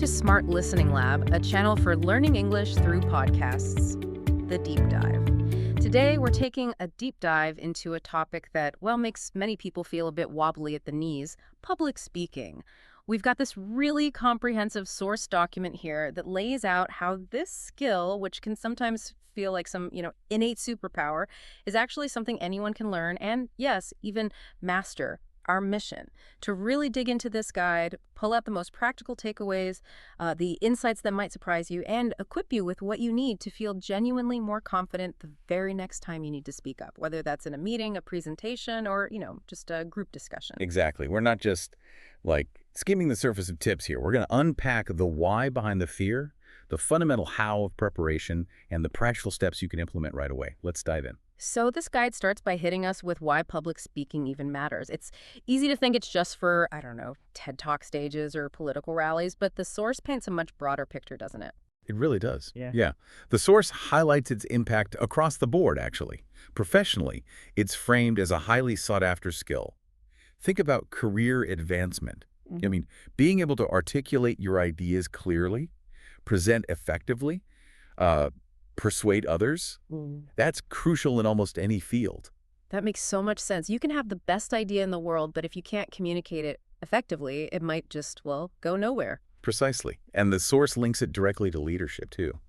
to Smart Listening Lab, a channel for learning English through podcasts, The Deep Dive. Today, we're taking a deep dive into a topic that, well, makes many people feel a bit wobbly at the knees, public speaking. We've got this really comprehensive source document here that lays out how this skill, which can sometimes feel like some, innate superpower, is actually something anyone can learn and, yes, even master. Our mission to really dig into this guide, pull out the most practical takeaways, the insights that might surprise you, and equip you with what you need to feel genuinely more confident the very next time you need to speak up, whether that's in a meeting, a presentation, or, just a group discussion. Exactly. We're not just skimming the surface of tips here. We're going to unpack the why behind the fear, the fundamental how of preparation, and the practical steps you can implement right away. Let's dive in. So this guide starts by hitting us with why public speaking even matters. It's easy to think it's just for, TED Talk stages or political rallies, but the source paints a much broader picture, doesn't it? It really does. Yeah. The source highlights its impact across the board, actually. Professionally, it's framed as a highly sought-after skill. Think about career advancement. Being able to articulate your ideas clearly, present effectively, persuade others, that's crucial in almost any field. That makes so much sense. You can have the best idea in the world, but if you can't communicate it effectively, it might just, go nowhere. Precisely. And the source links it directly to leadership, too.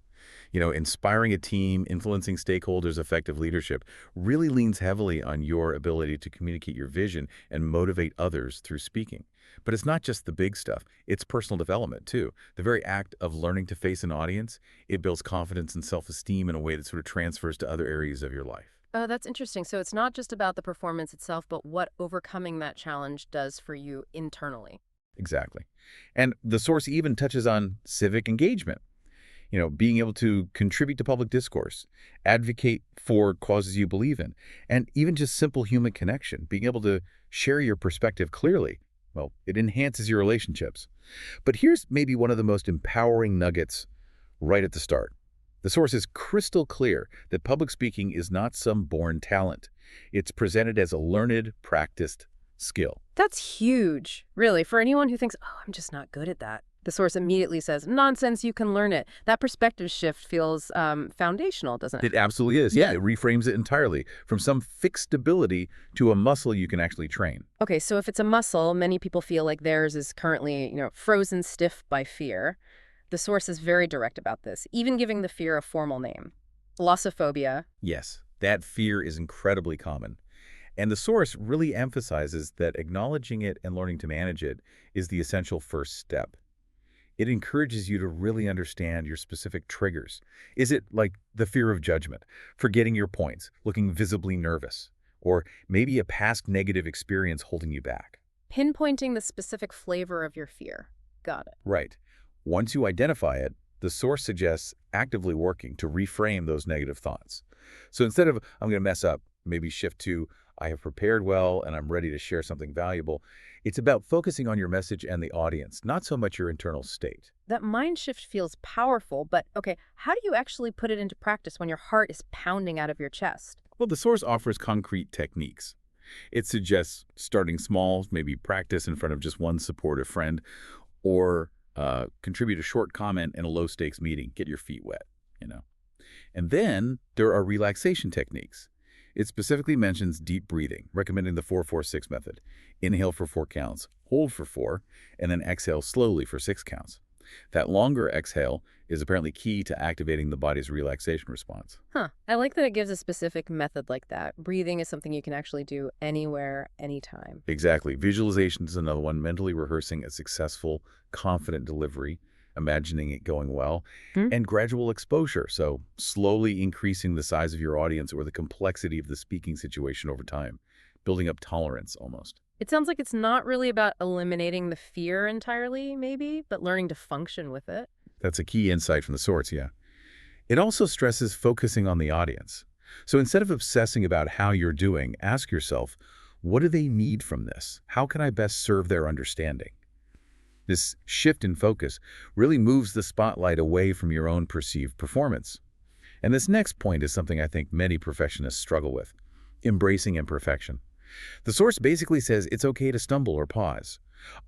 Inspiring a team, influencing stakeholders' effective leadership really leans heavily on your ability to communicate your vision and motivate others through speaking. But it's not just the big stuff. It's personal development, too. The very act of learning to face an audience, it builds confidence and self-esteem in a way that sort of transfers to other areas of your life. Oh, that's interesting. So it's not just about the performance itself, but what overcoming that challenge does for you internally. Exactly. And the source even touches on civic engagement. Being able to contribute to public discourse, advocate for causes you believe in, and even just simple human connection, being able to share your perspective clearly. Well, it enhances your relationships. But here's maybe one of the most empowering nuggets right at the start. The source is crystal clear that public speaking is not some born talent. It's presented as a learned, practiced skill. That's huge, really, for anyone who thinks, I'm just not good at that. The source immediately says, nonsense, you can learn it. That perspective shift feels foundational, doesn't it? It absolutely is. Yeah, it reframes it entirely from some fixed ability to a muscle you can actually train. Okay, so if it's a muscle, many people feel like theirs is currently, frozen stiff by fear. The source is very direct about this, even giving the fear a formal name. Glossophobia. Yes, that fear is incredibly common. And the source really emphasizes that acknowledging it and learning to manage it is the essential first step. It encourages you to really understand your specific triggers. Is it like the fear of judgment, forgetting your points, looking visibly nervous, or maybe a past negative experience holding you back? Pinpointing the specific flavor of your fear. Got it. Right. Once you identify it, the source suggests actively working to reframe those negative thoughts. So instead of, I'm going to mess up, maybe shift to, I have prepared well and I'm ready to share something valuable. It's about focusing on your message and the audience, not so much your internal state. That mind shift feels powerful, but okay, how do you actually put it into practice when your heart is pounding out of your chest? Well, the source offers concrete techniques. It suggests starting small, maybe practice in front of just one supportive friend, or contribute a short comment in a low-stakes meeting. Get your feet wet, And then there are relaxation techniques. It specifically mentions deep breathing, recommending the 4-4-6 method. Inhale for 4 counts, hold for 4, and then exhale slowly for 6 counts. That longer exhale is apparently key to activating the body's relaxation response. I like that it gives a specific method like that. Breathing is something you can actually do anywhere, anytime. Exactly. Visualization is another one, mentally rehearsing a successful, confident delivery, imagining it going well, and gradual exposure, so slowly increasing the size of your audience or the complexity of the speaking situation over time, building up tolerance almost. It sounds like it's not really about eliminating the fear entirely, maybe, but learning to function with it. That's a key insight from the source, yeah. It also stresses focusing on the audience. So instead of obsessing about how you're doing, ask yourself, what do they need from this? How can I best serve their understanding? This shift in focus really moves the spotlight away from your own perceived performance. And this next point is something I think many professionists struggle with, embracing imperfection. The source basically says it's okay to stumble or pause.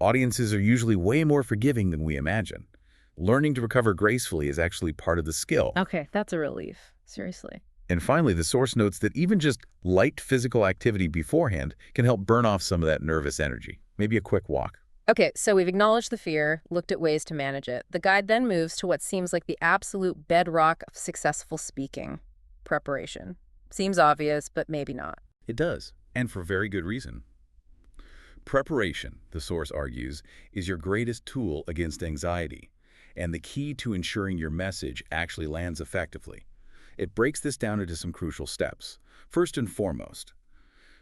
Audiences are usually way more forgiving than we imagine. Learning to recover gracefully is actually part of the skill. Okay, that's a relief. Seriously. And finally, the source notes that even just light physical activity beforehand can help burn off some of that nervous energy. Maybe a quick walk. Okay, so we've acknowledged the fear, looked at ways to manage it. The guide then moves to what seems like the absolute bedrock of successful speaking: preparation. Seems obvious, but maybe not. It does, and for very good reason. Preparation, the source argues, is your greatest tool against anxiety, and the key to ensuring your message actually lands effectively. It breaks this down into some crucial steps. First and foremost,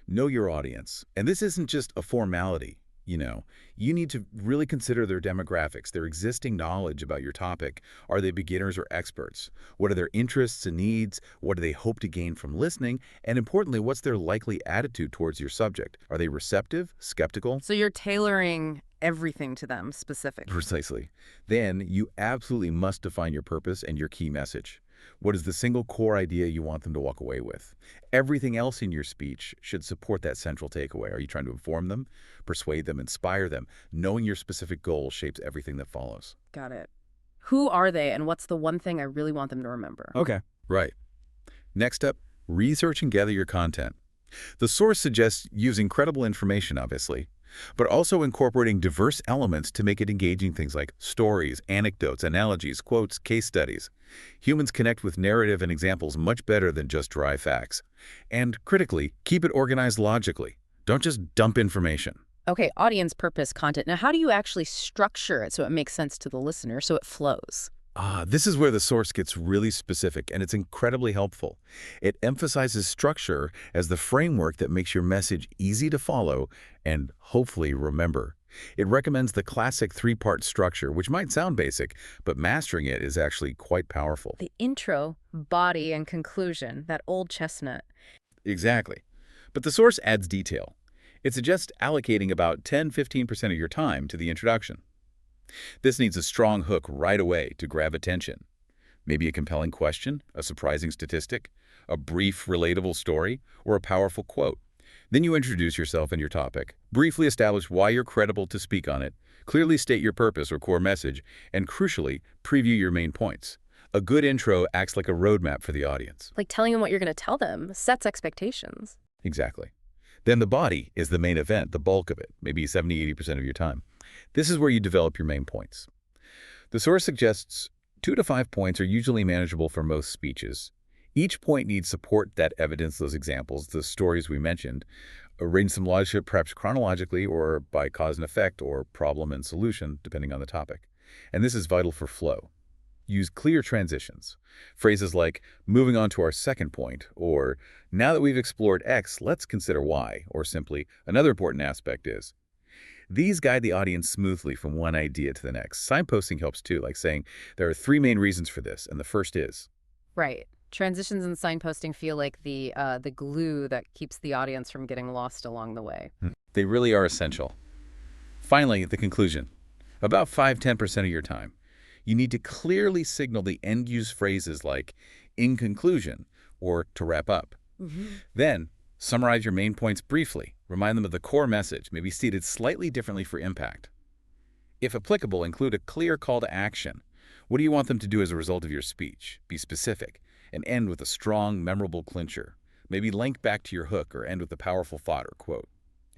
know your audience. And this isn't just a formality. You need to really consider their demographics, their existing knowledge about your topic. Are they beginners or experts? What are their interests and needs? What do they hope to gain from listening? And importantly, what's their likely attitude towards your subject? Are they receptive, skeptical? So you're tailoring everything to them specifically. Precisely. Then you absolutely must define your purpose and your key message. What is the single core idea you want them to walk away with? Everything else in your speech should support that central takeaway. Are you trying to inform them, persuade them, inspire them? Knowing your specific goal shapes everything that follows. Got it. Who are they, and what's the one thing I really want them to remember? Okay. Right. Next up, research and gather your content. The source suggests using credible information, obviously, but also incorporating diverse elements to make it engaging, things like stories, anecdotes, analogies, quotes, case studies. Humans connect with narrative and examples much better than just dry facts. And critically, keep it organized logically. Don't just dump information. Okay, audience purpose content. Now, how do you actually structure it so it makes sense to the listener, so it flows? This is where the source gets really specific, and it's incredibly helpful. It emphasizes structure as the framework that makes your message easy to follow and hopefully remember. It recommends the classic three-part structure, which might sound basic, but mastering it is actually quite powerful. The intro, body, and conclusion, that old chestnut. Exactly. But the source adds detail. It suggests allocating about 10–15% of your time to the introduction. This needs a strong hook right away to grab attention. Maybe a compelling question, a surprising statistic, a brief, relatable story, or a powerful quote. Then you introduce yourself and your topic, briefly establish why you're credible to speak on it, clearly state your purpose or core message, and crucially, preview your main points. A good intro acts like a roadmap for the audience. Like telling them what you're going to tell them sets expectations. Exactly. Then the body is the main event, the bulk of it, maybe 70–80% of your time. This is where you develop your main points. The source suggests 2 to 5 points are usually manageable for most speeches. Each point needs support that evidence those examples, the stories we mentioned. Arrange some logic, perhaps chronologically or by cause and effect or problem and solution, depending on the topic. And this is vital for flow. Use clear transitions. Phrases like, moving on to our second point, or now that we've explored X, let's consider Y, or simply, another important aspect is. These guide the audience smoothly from one idea to the next. Signposting helps too, like saying, there are 3 main reasons for this, and the first is. Right. Transitions and signposting feel like the glue that keeps the audience from getting lost along the way. They really are essential. Finally, the conclusion. About 5–10% of your time. You need to clearly signal the end-use phrases like, in conclusion, or to wrap up. Then, summarize your main points briefly. Remind them of the core message, maybe stated slightly differently for impact. If applicable, include a clear call to action. What do you want them to do as a result of your speech? Be specific, and end with a strong, memorable clincher. Maybe link back to your hook or end with a powerful thought or quote.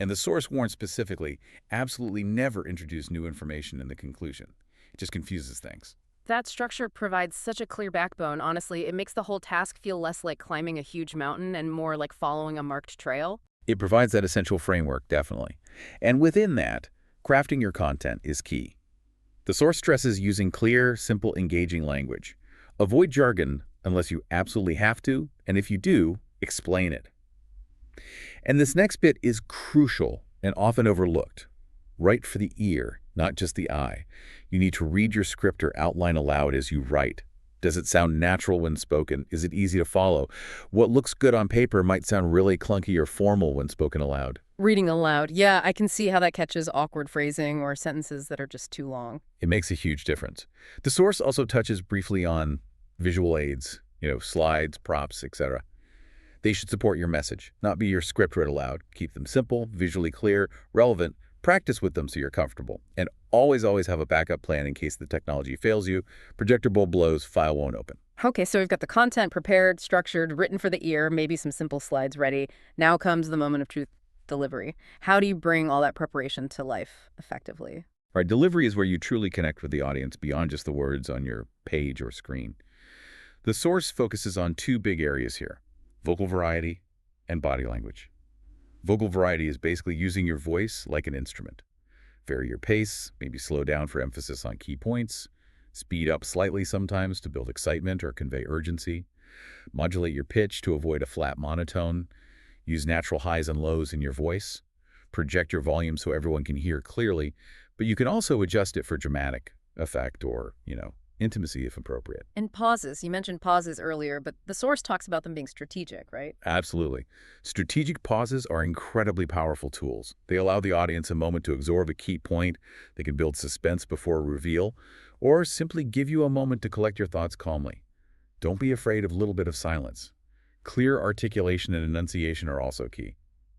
And the source warns specifically, absolutely never introduce new information in the conclusion. It just confuses things. That structure provides such a clear backbone. Honestly, it makes the whole task feel less like climbing a huge mountain and more like following a marked trail. It provides that essential framework, definitely. And within that, crafting your content is key. The source stresses using clear, simple, engaging language. Avoid jargon unless you absolutely have to, and if you do, explain it. And this next bit is crucial and often overlooked. Write for the ear, not just the eye. You need to read your script or outline aloud as you write. Does it sound natural when spoken? Is it easy to follow? What looks good on paper might sound really clunky or formal when spoken aloud. Reading aloud. Yeah, I can see how that catches awkward phrasing or sentences that are just too long. It makes a huge difference. The source also touches briefly on visual aids, slides, props, etc. They should support your message, not be your script read aloud. Keep them simple, visually clear, relevant, Practice with them so you're comfortable. And always have a backup plan in case the technology fails you. Projector bulb blows, file won't open. Okay, so we've got the content prepared, structured, written for the ear, maybe some simple slides ready. Now comes the moment of truth delivery. How do you bring all that preparation to life effectively? Right, delivery is where you truly connect with the audience beyond just the words on your page or screen. The source focuses on two big areas here: vocal variety and body language. Vocal variety is basically using your voice like an instrument. Vary your pace, maybe slow down for emphasis on key points, speed up slightly sometimes to build excitement or convey urgency, modulate your pitch to avoid a flat monotone, use natural highs and lows in your voice, project your volume so everyone can hear clearly, but you can also adjust it for dramatic effect or, intimacy if appropriate. And pauses. You mentioned pauses earlier, but the source talks about them being strategic, right? Absolutely. Strategic pauses are incredibly powerful tools. They allow the audience a moment to absorb a key point, they can build suspense before a reveal, or simply give you a moment to collect your thoughts calmly. Don't be afraid of a little bit of silence. Clear articulation and enunciation are also key.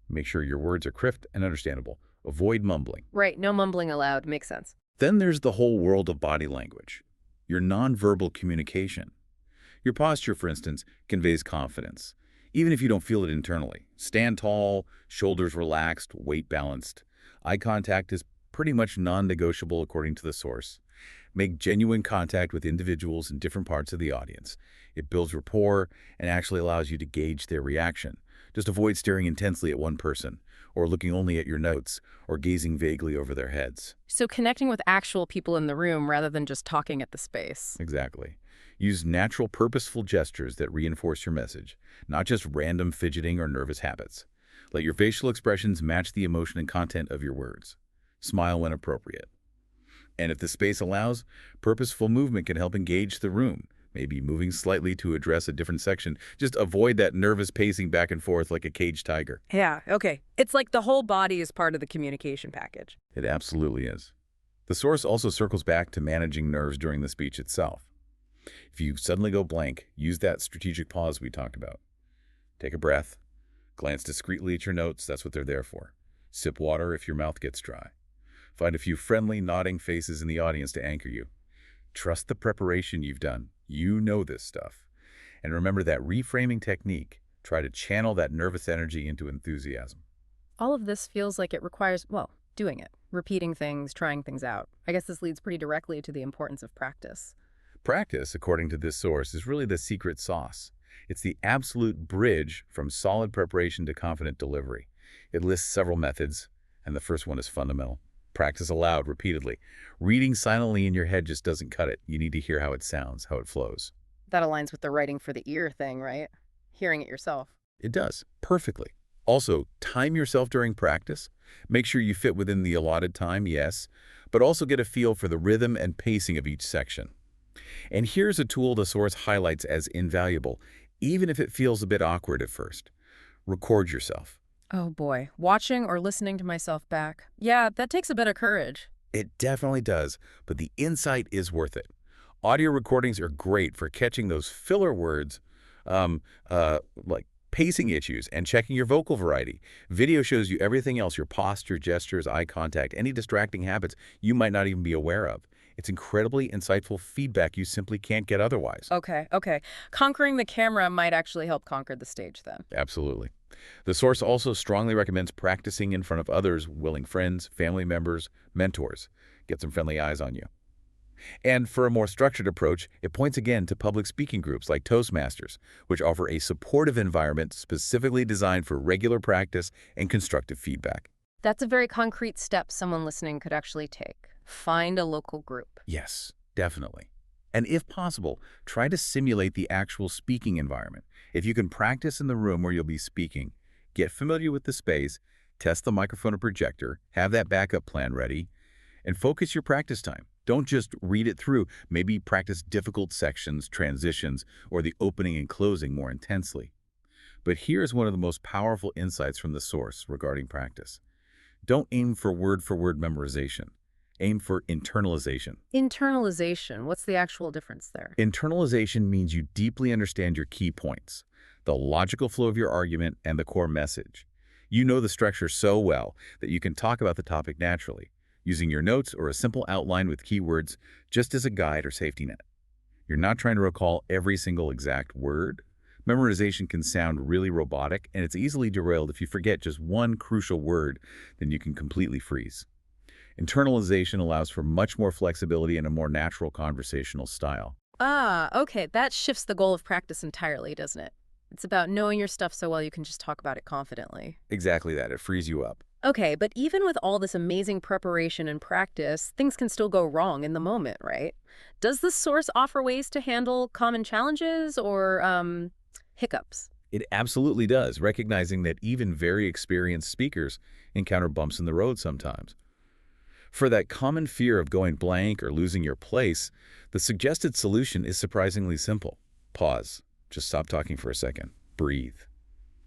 Make sure your words are crisp and understandable. Avoid mumbling. Right, no mumbling allowed. Makes sense. Then there's the whole world of body language, your nonverbal communication. Your posture, for instance, conveys confidence, even if you don't feel it internally. Stand tall, shoulders relaxed, weight balanced. Eye contact is pretty much non-negotiable according to the source. Make genuine contact with individuals in different parts of the audience. It builds rapport and actually allows you to gauge their reaction. Just avoid staring intensely at one person, or looking only at your notes, or gazing vaguely over their heads. So connecting with actual people in the room rather than just talking at the space. Exactly. Use natural, purposeful gestures that reinforce your message, not just random fidgeting or nervous habits. Let your facial expressions match the emotion and content of your words. Smile when appropriate. And if the space allows, purposeful movement can help engage the room. Maybe moving slightly to address a different section. Just avoid that nervous pacing back and forth like a caged tiger. Yeah, okay. It's like the whole body is part of the communication package. It absolutely is. The source also circles back to managing nerves during the speech itself. If you suddenly go blank, use that strategic pause we talked about. Take a breath. Glance discreetly at your notes. That's what they're there for. Sip water if your mouth gets dry. Find a few friendly, nodding faces in the audience to anchor you. Trust the preparation you've done. You know this stuff. And remember that reframing technique. Try to channel that nervous energy into enthusiasm. All of this feels like it requires, well, doing it, repeating things, trying things out. I guess this leads pretty directly to the importance of practice. Practice, according to this source, is really the secret sauce. It's the absolute bridge from solid preparation to confident delivery. It lists several methods, and the first one is fundamental. Practice aloud repeatedly. Reading silently in your head just doesn't cut it. You need to hear how it sounds, how it flows. That aligns with the writing for the ear thing, right? Hearing it yourself. It does, perfectly. Also, time yourself during practice. Make sure you fit within the allotted time, yes, but also get a feel for the rhythm and pacing of each section. And here's a tool the source highlights as invaluable, even if it feels a bit awkward at first. Record yourself. Oh boy, watching or listening to myself back. Yeah, that takes a bit of courage. It definitely does, but the insight is worth it. Audio recordings are great for catching those filler words, like pacing issues and checking your vocal variety. Video shows you everything else: your posture, gestures, eye contact, any distracting habits you might not even be aware of. It's incredibly insightful feedback you simply can't get otherwise. Okay. Conquering the camera might actually help conquer the stage then. Absolutely. The source also strongly recommends practicing in front of others, willing friends, family members, mentors. Get some friendly eyes on you. And for a more structured approach, it points again to public speaking groups like Toastmasters, which offer a supportive environment specifically designed for regular practice and constructive feedback. That's a very concrete step someone listening could actually take. Find a local group. Yes, definitely. And if possible, try to simulate the actual speaking environment. If you can practice in the room where you'll be speaking, get familiar with the space, test the microphone or projector, have that backup plan ready, and focus your practice time. Don't just read it through. Maybe practice difficult sections, transitions, or the opening and closing more intensely. But here's one of the most powerful insights from the source regarding practice. Don't aim for word memorization. Aim for internalization. Internalization, what's the actual difference there? Internalization means you deeply understand your key points, the logical flow of your argument, and the core message. You know the structure so well that you can talk about the topic naturally, using your notes or a simple outline with keywords just as a guide or safety net. You're not trying to recall every single exact word. Memorization can sound really robotic, and it's easily derailed if you forget just one crucial word, then you can completely freeze. Internalization allows for much more flexibility and a more natural conversational style. Ah, okay. That shifts the goal of practice entirely, doesn't it? It's about knowing your stuff so well you can just talk about it confidently. Exactly that. It frees you up. Okay, but even with all this amazing preparation and practice, things can still go wrong in the moment, right? Does the source offer ways to handle common challenges or hiccups? It absolutely does, recognizing that even very experienced speakers encounter bumps in the road sometimes. For that common fear of going blank or losing your place, the suggested solution is surprisingly simple. Pause. Just stop talking for a second. Breathe.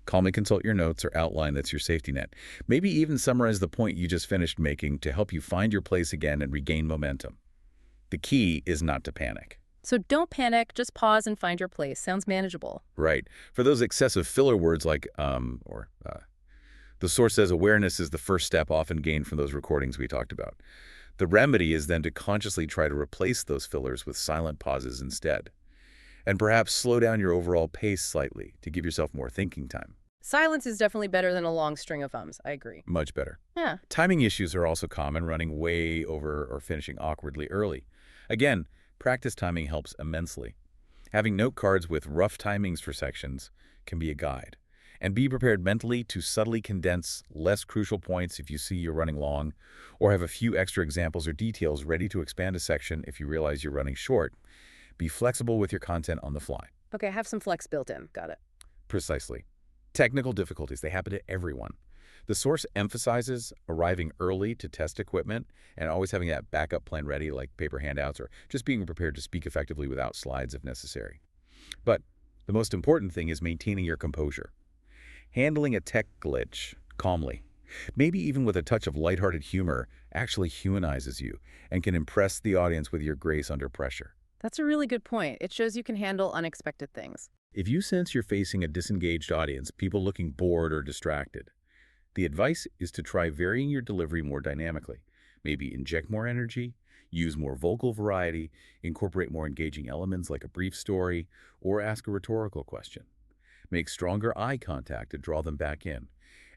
Calmly consult your notes or outline that's your safety net. Maybe even summarize the point you just finished making to help you find your place again and regain momentum. The key is not to panic. So don't panic, just pause and find your place. Sounds manageable. Right. For those excessive filler words like the source says awareness is the first step often gained from those recordings we talked about. The remedy is then to consciously try to replace those fillers with silent pauses instead. And perhaps slow down your overall pace slightly to give yourself more thinking time. Silence is definitely better than a long string of ums. I agree. Much better. Yeah. Timing issues are also common, running way over or finishing awkwardly early. Again, practice timing helps immensely. Having note cards with rough timings for sections can be a guide. And be prepared mentally to subtly condense less crucial points if you see you're running long, or have a few extra examples or details ready to expand a section if you realize you're running short. Be flexible with your content on the fly. Okay, have some flex built in. Got it. Precisely. Technical difficulties, they happen to everyone. The source emphasizes arriving early to test equipment and always having that backup plan ready like paper handouts or just being prepared to speak effectively without slides if necessary. But the most important thing is maintaining your composure. Handling a tech glitch calmly, maybe even with a touch of lighthearted humor, actually humanizes you and can impress the audience with your grace under pressure. That's a really good point. It shows you can handle unexpected things. If you sense you're facing a disengaged audience, people looking bored or distracted, the advice is to try varying your delivery more dynamically. Maybe inject more energy, use more vocal variety, incorporate more engaging elements like a brief story, or ask a rhetorical question. Make stronger eye contact to draw them back in,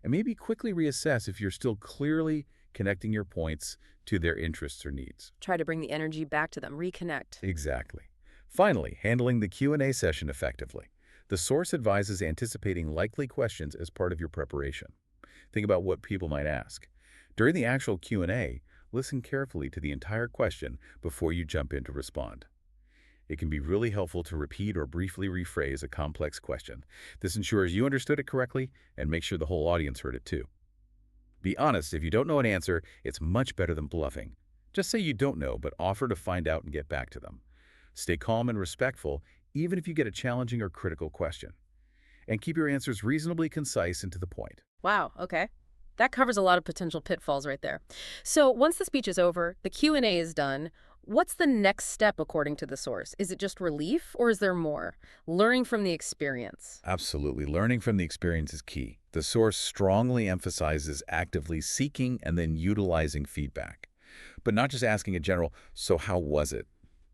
and maybe quickly reassess if you're still clearly connecting your points to their interests or needs. Try to bring the energy back to them, reconnect. Exactly. Finally, handling the Q&A session effectively. The source advises anticipating likely questions as part of your preparation. Think about what people might ask. During the actual Q&A, listen carefully to the entire question before you jump in to respond. It can be really helpful to repeat or briefly rephrase a complex question. This ensures you understood it correctly and makes sure the whole audience heard it too. Be honest, if you don't know an answer, it's much better than bluffing. Just say you don't know, but offer to find out and get back to them. Stay calm and respectful, even if you get a challenging or critical question. And keep your answers reasonably concise and to the point. Wow, okay. That covers a lot of potential pitfalls right there. So once the speech is over, the Q&A is done, what's the next step according to the source? Is it just relief or is there more? Learning from the experience. Absolutely. Learning from the experience is key. The source strongly emphasizes actively seeking and then utilizing feedback. But not just asking a general, "So how was it?"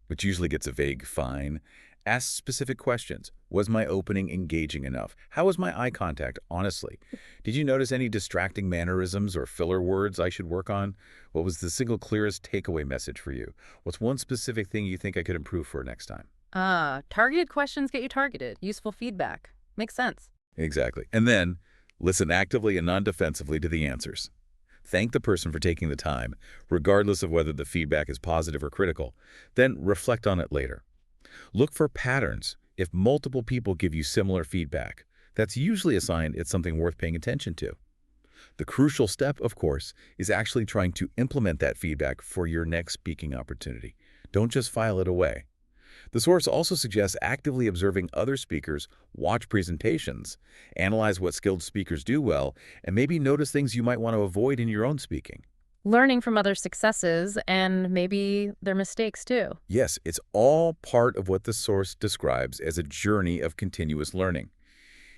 which usually gets a vague fine. Ask specific questions. Was my opening engaging enough? How was my eye contact, honestly? Did you notice any distracting mannerisms or filler words I should work on? What was the single clearest takeaway message for you? What's one specific thing you think I could improve for next time? Ah, targeted questions get you targeted. Useful feedback. Makes sense. Exactly. And then listen actively and non-defensively to the answers. Thank the person for taking the time, regardless of whether the feedback is positive or critical. Then reflect on it later. Look for patterns. If multiple people give you similar feedback, that's usually a sign it's something worth paying attention to. The crucial step, of course, is actually trying to implement that feedback for your next speaking opportunity. Don't just file it away. The source also suggests actively observing other speakers, watch presentations, analyze what skilled speakers do well, and maybe notice things you might want to avoid in your own speaking. Learning from other successes and maybe their mistakes too. Yes, it's all part of what the source describes as a journey of continuous learning.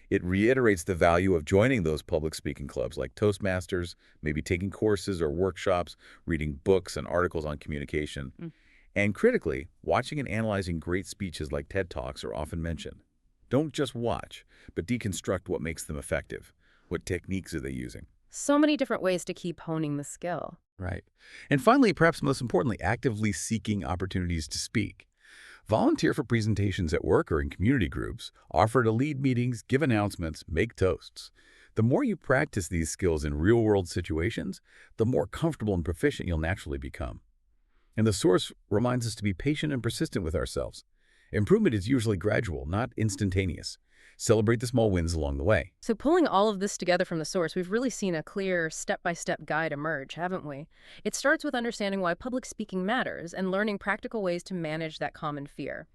It reiterates the value of joining those public speaking clubs like Toastmasters, maybe taking courses or workshops, reading books and articles on communication. Mm. And critically, watching and analyzing great speeches like TED Talks are often mentioned. Don't just watch, but deconstruct what makes them effective. What techniques are they using? So many different ways to keep honing the skill. Right. And finally, perhaps most importantly, actively seeking opportunities to speak. Volunteer for presentations at work or in community groups, offer to lead meetings, give announcements, make toasts. The more you practice these skills in real-world situations, the more comfortable and proficient you'll naturally become. And the source reminds us to be patient and persistent with ourselves. Improvement is usually gradual, not instantaneous. Celebrate the small wins along the way. So pulling all of this together from the source, we've really seen a clear step-by-step guide emerge, haven't we? It starts with understanding why public speaking matters and learning practical ways to manage that common fear.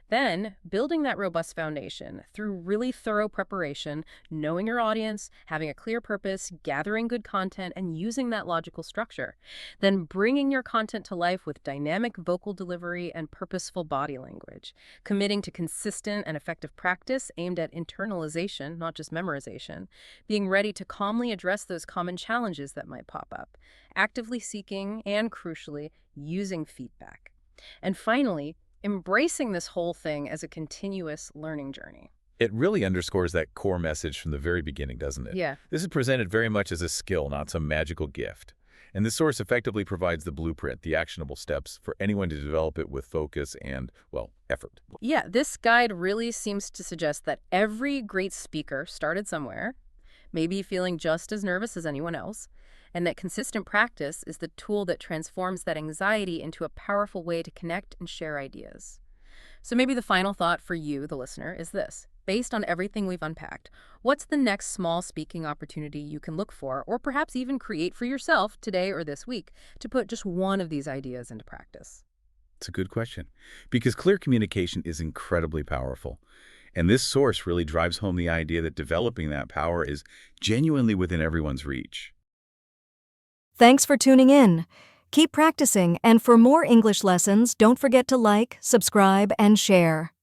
Then, building that robust foundation through really thorough preparation, knowing your audience, having a clear purpose, gathering good content, and using that logical structure. Then bringing your content to life with dynamic vocal delivery and purposeful body language. Committing to consistent and effective practice aimed at internalization, not just memorization. Being ready to calmly address those common challenges that might pop up. Actively seeking and, crucially, using feedback. And finally, embracing this whole thing as a continuous learning journey. It really underscores that core message from the very beginning, doesn't it? Yeah. This is presented very much as a skill, not some magical gift. And this source effectively provides the blueprint, the actionable steps for anyone to develop it with focus and, well, effort. Yeah, this guide really seems to suggest that every great speaker started somewhere, maybe feeling just as nervous as anyone else, and that consistent practice is the tool that transforms that anxiety into a powerful way to connect and share ideas. So maybe the final thought for you, the listener, is this. Based on everything we've unpacked, what's the next small speaking opportunity you can look for, or perhaps even create for yourself today or this week, to put just one of these ideas into practice? It's a good question, because clear communication is incredibly powerful. And this source really drives home the idea that developing that power is genuinely within everyone's reach. Thanks for tuning in. Keep practicing, and for more English lessons, don't forget to like, subscribe, and share.